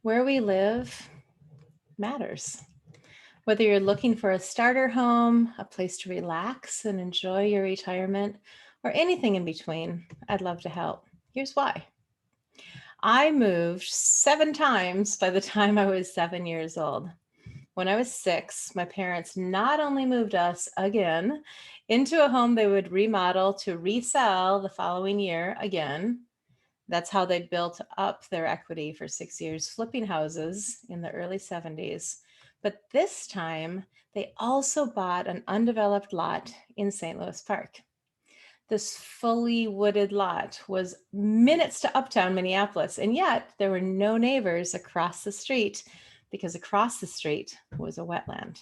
Where we live matters. Whether you're looking for a starter home, a place to relax and enjoy your retirement, or anything in between, I'd love to help. Here's why. I moved 7 times by the time I was 7 years old. When I was 6, my parents not only moved us again into a home they would remodel to resell the following year again. That's how they built up their equity for 6 years, flipping houses in the early 70s. But this time, they also bought an undeveloped lot in St. Louis Park. This fully wooded lot was minutes to uptown Minneapolis, and yet there were no neighbors across the street because across the street was a wetland.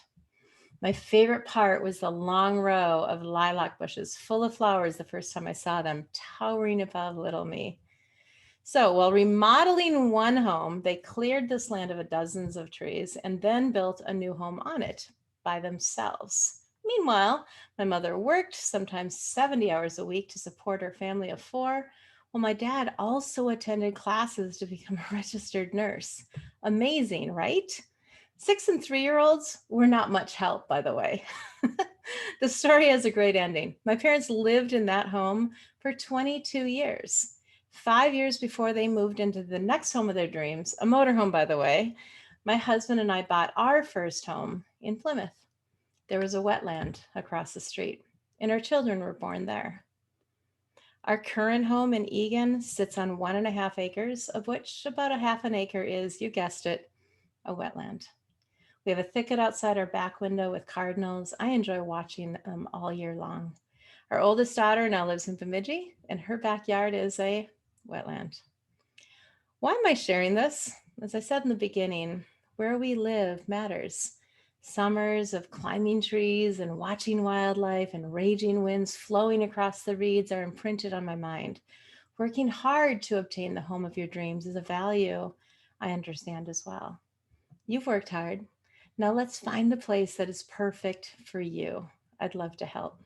My favorite part was the long row of lilac bushes full of flowers the first time I saw them, towering above little me. So while remodeling one home, they cleared this land of dozens of trees and then built a new home on it by themselves. Meanwhile, my mother worked sometimes 70 hours a week to support her family of 4, while my dad also attended classes to become a registered nurse. Amazing, right? 6 and 3-year-olds were not much help, by the way. The story has a great ending. My parents lived in that home for 22 years. 5 years before they moved into the next home of their dreams, a motorhome, by the way, my husband and I bought our first home in Plymouth. There was a wetland across the street, and our children were born there. Our current home in Egan sits on 1.5 acres, of which about a half an acre is, you guessed it, a wetland. We have a thicket outside our back window with cardinals. I enjoy watching them all year long. Our oldest daughter now lives in Bemidji, and her backyard is a wetland. Why am I sharing this? As I said in the beginning, where we live matters. Summers of climbing trees and watching wildlife and raging winds flowing across the reeds are imprinted on my mind. Working hard to obtain the home of your dreams is a value I understand as well. You've worked hard. Now let's find the place that is perfect for you. I'd love to help.